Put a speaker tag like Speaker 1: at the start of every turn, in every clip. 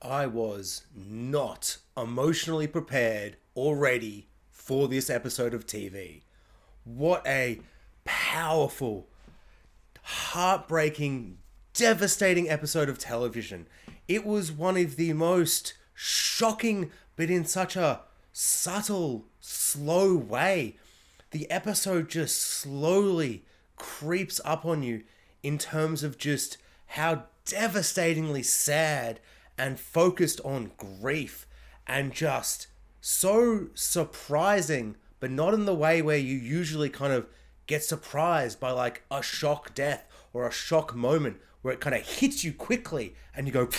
Speaker 1: I was not emotionally prepared or ready for this episode of TV. What a powerful, heartbreaking, devastating episode of television. It was one of the most shocking, but in such a subtle, slow way. The episode just slowly creeps up on you in terms of just how devastatingly sad and focused on grief and just so surprising, but not in the way where you usually kind of get surprised by like a shock death or a shock moment where it kind of hits you quickly and you go,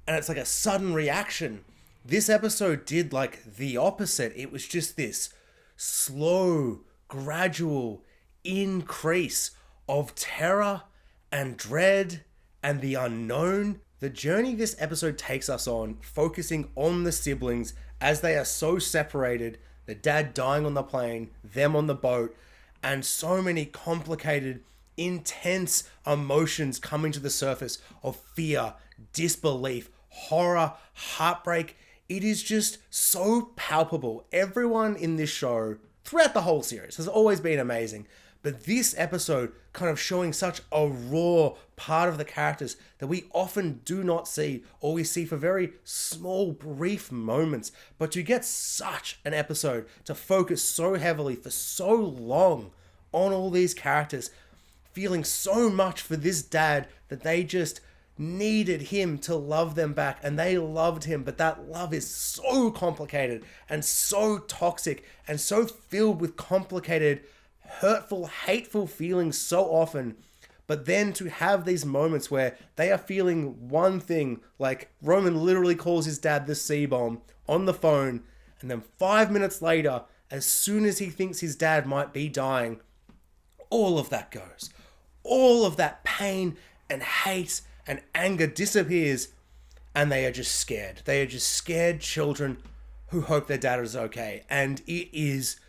Speaker 1: and it's like a sudden reaction. This episode did like the opposite. It was just this slow, gradual increase of terror and dread and the unknown. The journey this episode takes us on, focusing on the siblings as they are so separated, the dad dying on the plane, them on the boat, and so many complicated, intense emotions coming to the surface of fear, disbelief, horror, heartbreak. It is just so palpable. Everyone in this show, throughout the whole series, has always been amazing. But this episode kind of showing such a raw part of the characters that we often do not see, or we see for very small, brief moments. But to get such an episode to focus so heavily for so long on all these characters, feeling so much for this dad that they just needed him to love them back, and they loved him, but that love is so complicated and so toxic and so filled with complicated, hurtful, hateful feelings so often. But then to have these moments where they are feeling one thing, like Roman literally calls his dad the C-bomb on the phone, and then 5 minutes later, as soon as he thinks his dad might be dying, all of that goes. All of that pain and hate and anger disappears, and they are just scared. They are just scared children who hope their dad is okay. And it is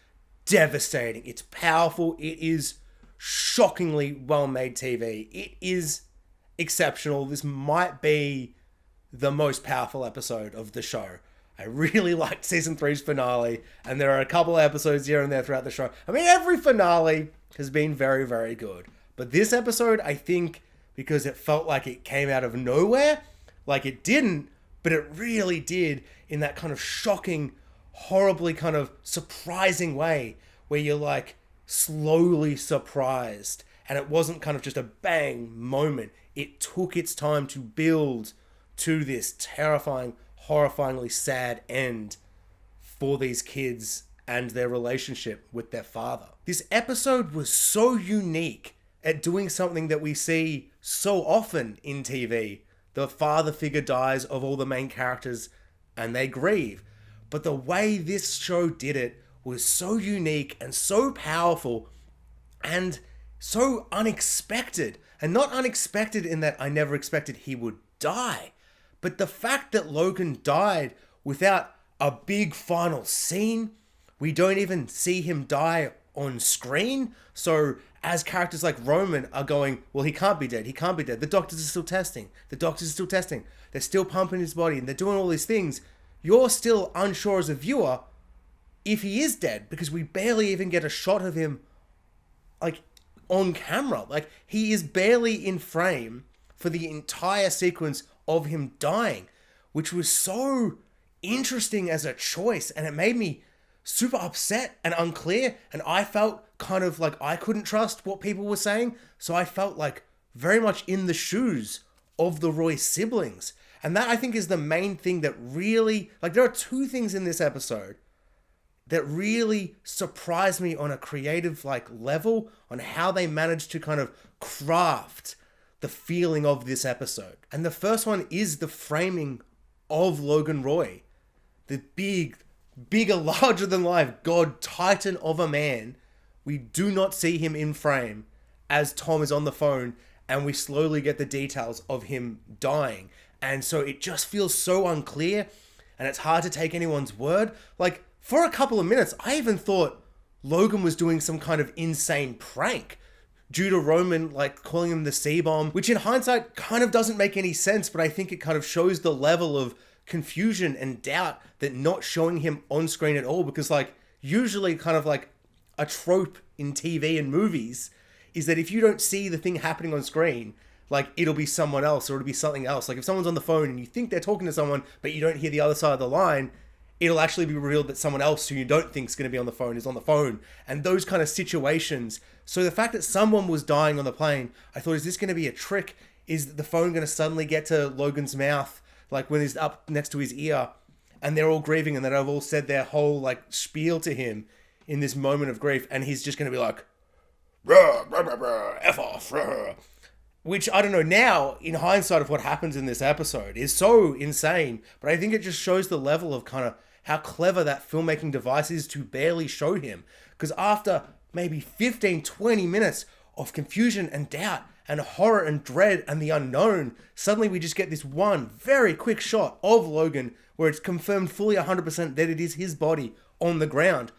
Speaker 1: devastating. It's powerful. It is shockingly well-made TV. It is exceptional. This might be the most powerful episode of the show. I really liked season 3's finale, and there are a couple of episodes here and there throughout the show. I mean, every finale has been very, very good. But this episode, I think, because it felt like it came out of nowhere, like it didn't, but it really did in that kind of shocking, horribly kind of surprising way where you're like slowly surprised, and it wasn't kind of just a bang moment. It took its time to build to this terrifying, horrifyingly sad end for these kids and their relationship with their father. This episode was so unique at doing something that we see so often in TV. The father figure dies of all the main characters and they grieve. But the way this show did it was so unique and so powerful and so unexpected. And not unexpected in that I never expected he would die, but the fact that Logan died without a big final scene. We don't even see him die on screen. So as characters like Roman are going, well, he can't be dead. He can't be dead. The doctors are still testing. The doctors are still testing. They're still pumping his body and they're doing all these things. You're still unsure as a viewer if he is dead, because we barely even get a shot of him like on camera. Like he is barely in frame for the entire sequence of him dying, which was so interesting as a choice. And it made me super upset and unclear, and I felt kind of like I couldn't trust what people were saying, so I felt like very much in the shoes of the Roy siblings. And that, I think, is the main thing that really, like, there are two things in this episode that really surprised me on a creative like level on how they managed to kind of craft the feeling of this episode. And the first one is the framing of Logan Roy, the bigger, larger than life god titan of a man. We do not see him in frame as Tom is on the phone, and we slowly get the details of him dying. And so it just feels so unclear, and it's hard to take anyone's word. Like, for a couple of minutes, I even thought Logan was doing some kind of insane prank due to Roman, like, calling him the C-bomb, which in hindsight kind of doesn't make any sense, but I think it kind of shows the level of confusion and doubt that not showing him on screen at all, because like usually kind of like a trope in TV and movies is that if you don't see the thing happening on screen, like it'll be someone else or it'll be something else. Like if someone's on the phone and you think they're talking to someone, but you don't hear the other side of the line, it'll actually be revealed that someone else who you don't think is going to be on the phone is on the phone, and those kind of situations. So the fact that someone was dying on the plane, I thought, is this going to be a trick? Is the phone going to suddenly get to Logan's mouth, like when he's up next to his ear, and they're all grieving and they've all said their whole like spiel to him in this moment of grief, and he's just going to be like, rah, rah, rah, rah, F off, rah. Which, I don't know, now, in hindsight of what happens in this episode, is so insane, but I think it just shows the level of kind of how clever that filmmaking device is to barely show him. Because after maybe 15, 20 minutes of confusion and doubt and horror and dread and the unknown, suddenly we just get this one very quick shot of Logan where it's confirmed fully 100% that it is his body on the ground.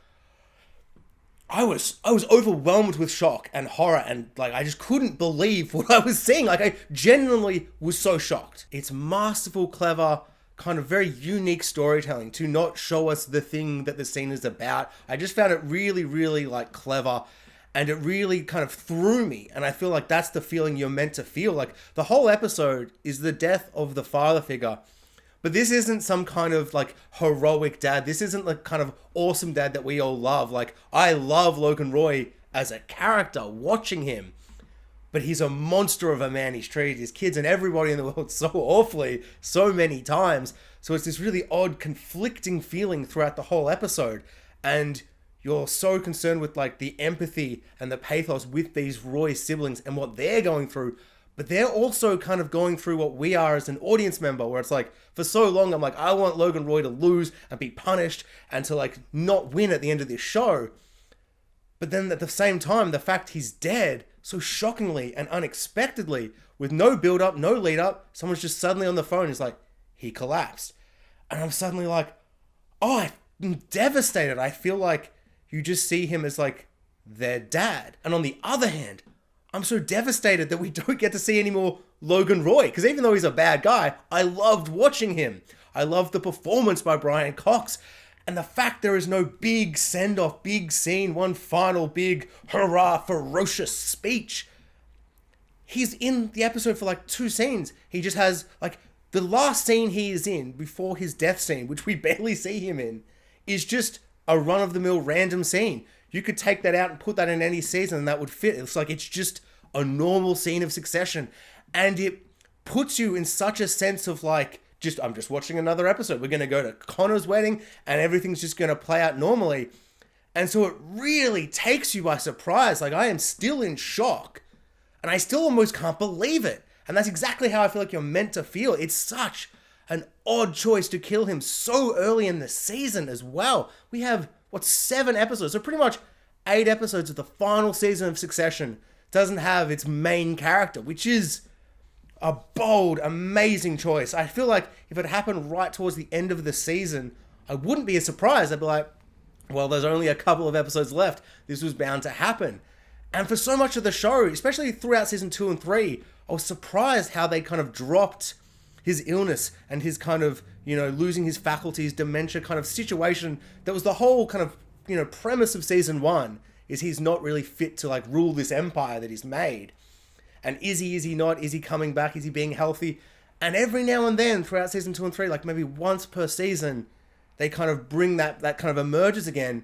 Speaker 1: I was overwhelmed with shock and horror, and like I just couldn't believe what I was seeing. Like I genuinely was so shocked. It's masterful, clever, kind of very unique storytelling to not show us the thing that the scene is about. I just found it really, really like clever, and it really kind of threw me. And I feel like that's the feeling you're meant to feel. Like the whole episode is the death of the father figure. But this isn't some kind of like heroic dad. This isn't the kind of awesome dad that we all love. Like I love Logan Roy as a character, watching him. But he's a monster of a man. He's treated his kids and everybody in the world so awfully, so many times. So it's this really odd, conflicting feeling throughout the whole episode. And you're so concerned with like the empathy and the pathos with these Roy siblings and what they're going through. But they're also kind of going through what we are as an audience member, where it's like, for so long, I'm like, I want Logan Roy to lose and be punished and to like not win at the end of this show. But then at the same time, the fact he's dead so shockingly and unexpectedly, with no build up, no lead up, someone's just suddenly on the phone is like, he collapsed. And I'm suddenly like, oh, I'm devastated. I feel like you just see him as like their dad. And on the other hand, I'm so devastated that we don't get to see any more Logan Roy. Because even though he's a bad guy, I loved watching him. I loved the performance by Brian Cox. And the fact there is no big send-off, big scene, one final big hurrah, ferocious speech. He's in the episode for like 2 scenes. He just has like the last scene he is in before his death scene, which we barely see him in, is just a run-of-the-mill random scene. You could take that out and put that in any season and that would fit. It's like it's just a normal scene of Succession. And it puts you in such a sense of like, I'm just watching another episode. We're going to go to Connor's wedding and everything's just going to play out normally. And so it really takes you by surprise. Like I am still in shock and I still almost can't believe it. And that's exactly how I feel like you're meant to feel. It's such an odd choice to kill him so early in the season as well. We have 7 episodes? So pretty much 8 episodes of the final season of Succession doesn't have its main character, which is a bold, amazing choice. I feel like if it happened right towards the end of the season, I wouldn't be as surprised. I'd be like, well, there's only a couple of episodes left. This was bound to happen. And for so much of the show, especially throughout season 2 and 3, I was surprised how they kind of dropped his illness and his kind of, losing his faculties, dementia kind of situation. That was the whole kind of, premise of season 1, is he's not really fit to like rule this empire that he's made. And is he not? Is he coming back? Is he being healthy? And every now and then throughout season 2 and 3, like maybe once per season, they kind of bring that kind of emerges again.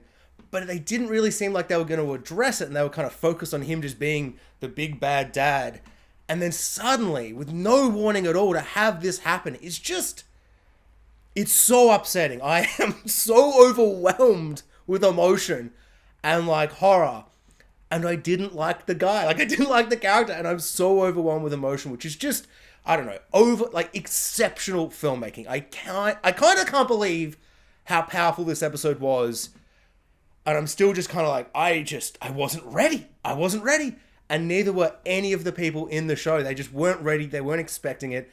Speaker 1: But they didn't really seem like they were going to address it, and they were kind of focused on him just being the big bad dad. And then suddenly, with no warning at all, to have this happen is just, it's so upsetting. I am so overwhelmed with emotion and like horror. And I didn't like the guy. Like I didn't like the character, and I'm so overwhelmed with emotion, which is just, I don't know, exceptional filmmaking. I kind of can't believe how powerful this episode was. And I'm still just kind of like, I wasn't ready. I wasn't ready. And neither were any of the people in the show. They just weren't ready. They weren't expecting it.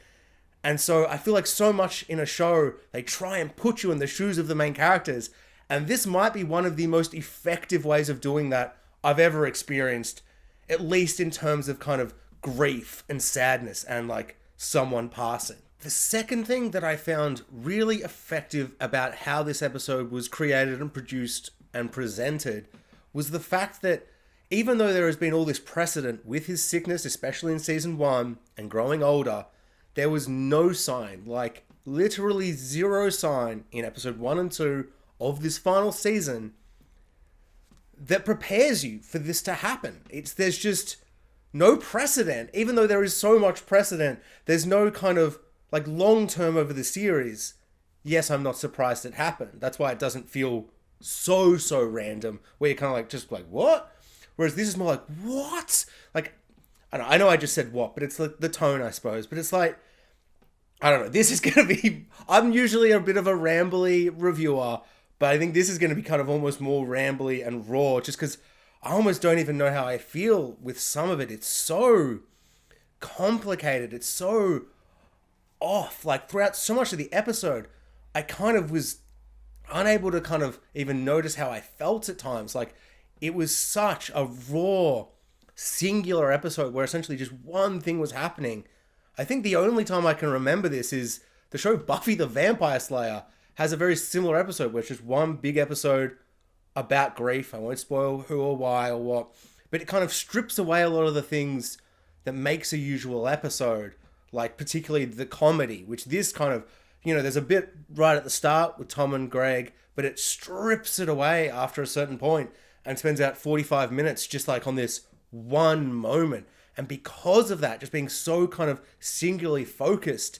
Speaker 1: And so I feel like so much in a show, they try and put you in the shoes of the main characters. And this might be one of the most effective ways of doing that I've ever experienced, at least in terms of kind of grief and sadness and like someone passing. The second thing that I found really effective about how this episode was created and produced and presented was the fact that even though there has been all this precedent with his sickness, especially in season 1 and growing older, there was no sign, like literally zero sign in episode 1 and 2 of this final season that prepares you for this to happen. There's just no precedent. Even though there is so much precedent, there's no kind of like long term over the series. Yes, I'm not surprised it happened. That's why it doesn't feel so random, where you're kind of like, just like, what? Whereas this is more like, what? Like, I know I just said what, but it's like the tone, I suppose. But it's like, I don't know. This is going to be, I'm usually a bit of a rambly reviewer, but I think this is going to be kind of almost more rambly and raw, just because I almost don't even know how I feel with some of it. It's so complicated. It's so off. Like, throughout so much of the episode, I kind of was unable to kind of even notice how I felt at times. Like, it was such a raw, singular episode where essentially just one thing was happening. I think the only time I can remember this is the show Buffy the Vampire Slayer has a very similar episode where it's just one big episode about grief. I won't spoil who or why or what, but it kind of strips away a lot of the things that makes a usual episode, like particularly the comedy, which this kind of, there's a bit right at the start with Tom and Greg, but it strips it away after a certain point and spends out 45 minutes just like on this one moment. And because of that, just being so kind of singularly focused,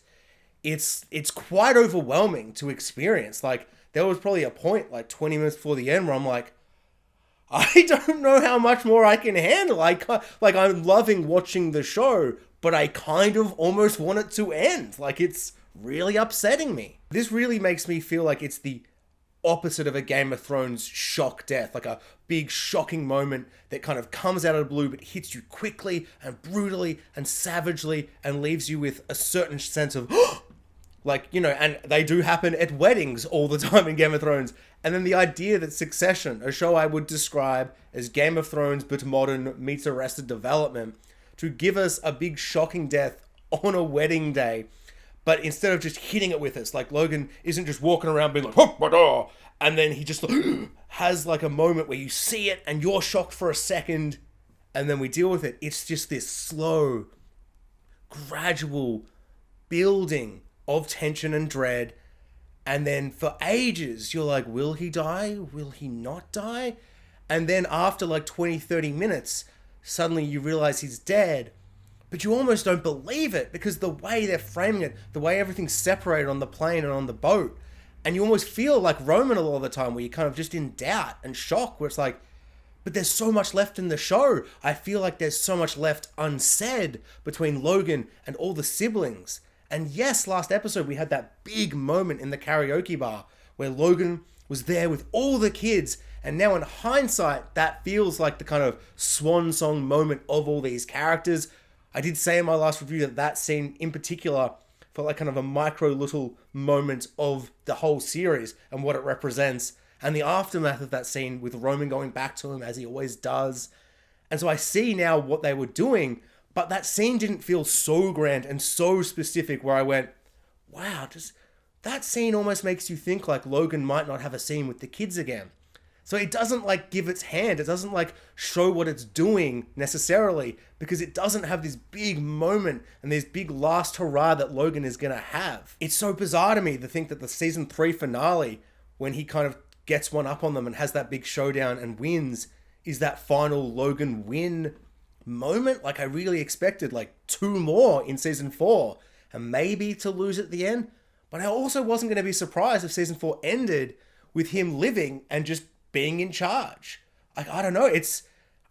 Speaker 1: it's quite overwhelming to experience. Like, there was probably a point like 20 minutes before the end where I'm like, I don't know how much more I can handle. I'm loving watching the show, but I kind of almost want it to end. Like, it's really upsetting me. This really makes me feel like it's the opposite of a Game of Thrones shock death, like a big shocking moment that kind of comes out of the blue but hits you quickly and brutally and savagely and leaves you with a certain sense of like, and they do happen at weddings all the time in Game of Thrones. And then the idea that Succession, a show I would describe as Game of Thrones but modern meets Arrested Development, to give us a big shocking death on a wedding day, but instead of just hitting it with us, like Logan isn't just walking around being like, and then he just has like a moment where you see it and you're shocked for a second and then we deal with it. It's just this slow, gradual building of tension and dread. And then for ages, you're like, will he die? Will he not die? And then after like 20, 30 minutes, suddenly you realize he's dead. But you almost don't believe it because the way they're framing it, the way everything's separated on the plane and on the boat, and you almost feel like Roman a lot of the time where you're kind of just in doubt and shock, where it's like, but there's so much left in the show. I feel like there's so much left unsaid between Logan and all the siblings. And yes, last episode we had that big moment in the karaoke bar where Logan was there with all the kids, and now in hindsight, that feels like the kind of swan song moment of all these characters. I did say in my last review that scene in particular felt like kind of a micro little moment of the whole series and what it represents, and the aftermath of that scene with Roman going back to him as he always does. And so I see now what they were doing, but that scene didn't feel so grand and so specific where I went, wow, that scene almost makes you think like Logan might not have a scene with the kids again. So it doesn't like give its hand. It doesn't like show what it's doing necessarily because it doesn't have this big moment and this big last hurrah that Logan is going to have. It's so bizarre to me to think that the season 3 finale, when he kind of gets one up on them and has that big showdown and wins, is that final Logan win moment. Like, I really expected like 2 more in season 4 and maybe to lose at the end. But I also wasn't going to be surprised if season 4 ended with him living and just being in charge. Like, I don't know, and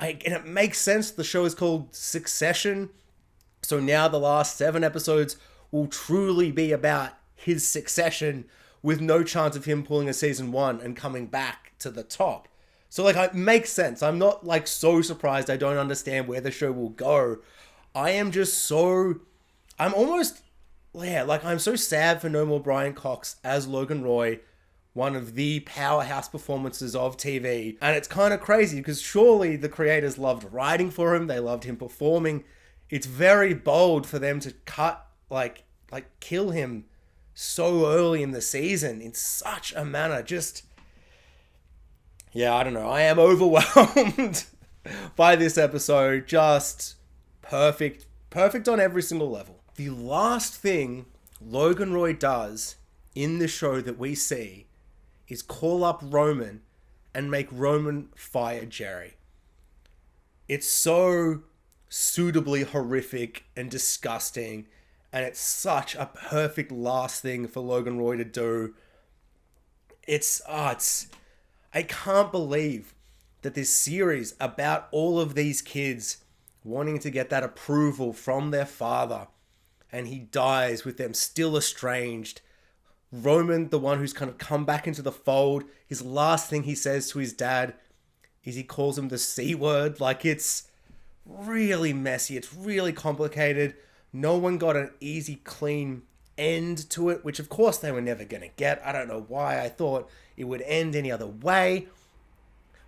Speaker 1: it makes sense. The show is called Succession, so now the last 7 episodes will truly be about his succession, with no chance of him pulling a season 1 and coming back to the top. So like, it makes sense. I'm not like so surprised. I don't understand where the show will go. I'm so sad for no more Brian Cox as Logan Roy, one of the powerhouse performances of TV. And it's kind of crazy because surely the creators loved writing for him. They loved him performing. It's very bold for them to cut like like kill him so early in the season in such a manner. Just, yeah, I don't know. I am overwhelmed by this episode. Just perfect. Perfect on every single level. The last thing Logan Roy does in the show that we see is call up Roman and make Roman fire Jerry. It's so suitably horrific and disgusting, and it's such a perfect last thing for Logan Roy to do. I can't believe that this series about all of these kids wanting to get that approval from their father, and he dies with them still estranged. Roman, the one who's kind of come back into the fold, his last thing he says to his dad is he calls him the C word. Like, it's really messy. It's really complicated. No one got an easy, clean end to it, which of course they were never going to get. I don't know why I thought it would end any other way.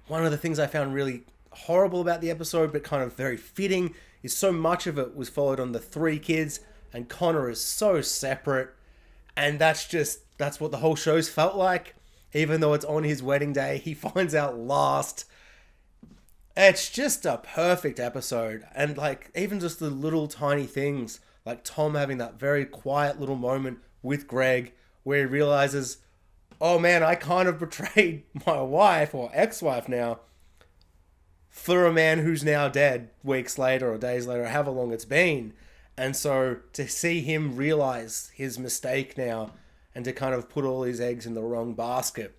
Speaker 1: One of the things I found really horrible about the episode, but kind of very fitting, is so much of it was followed on the three kids, and Connor is so separate. And that's what the whole show's felt like. Even though it's on his wedding day, he finds out last. It's just a perfect episode. And like, even just the little tiny things, like Tom having that very quiet little moment with Greg where he realizes, oh man, I kind of betrayed my wife or ex-wife now for a man who's now dead weeks later or days later, or however long it's been. And so to see him realize his mistake now and to kind of put all his eggs in the wrong basket,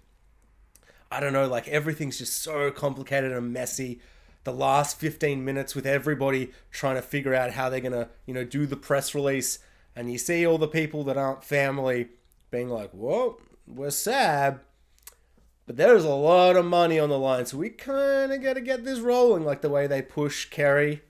Speaker 1: I don't know, like everything's just so complicated and messy. The last 15 minutes with everybody trying to figure out how they're going to, do the press release. And you see all the people that aren't family being like, whoa, we're sad, but there's a lot of money on the line. So we kind of got to get this rolling, like the way they push Kerry,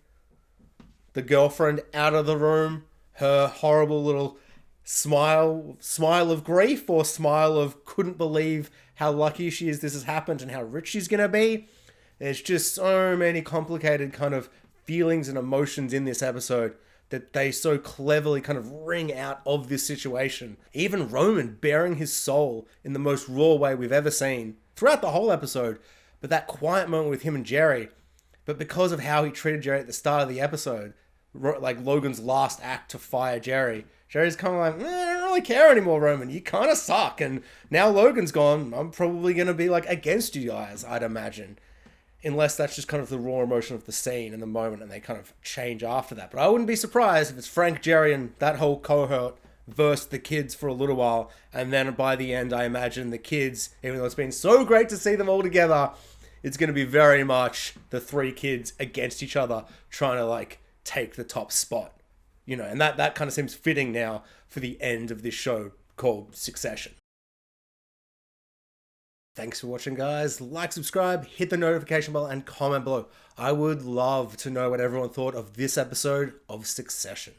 Speaker 1: the girlfriend, out of the room. Her horrible little smile of grief, or smile of couldn't believe how lucky she is this has happened and how rich she's going to be. There's just so many complicated kind of feelings and emotions in this episode that they so cleverly kind of wring out of this situation. Even Roman bearing his soul in the most raw way we've ever seen throughout the whole episode. But that quiet moment with him and Jerry, but because of how he treated Jerry at the start of the episode, like Logan's last act to fire Jerry, Jerry's kind of like, I don't really care anymore, Roman. You kind of suck. And now Logan's gone. I'm probably going to be like against you guys, I'd imagine. Unless that's just kind of the raw emotion of the scene in the moment and they kind of change after that. But I wouldn't be surprised if it's Frank, Jerry, and that whole cohort versus the kids for a little while. And then by the end, I imagine the kids, even though it's been so great to see them all together, it's going to be very much the three kids against each other trying to like take the top spot. And that kind of seems fitting now for the end of this show called Succession. Thanks for watching, guys. Like, subscribe, hit the notification bell, and comment below. I would love to know what everyone thought of this episode of Succession.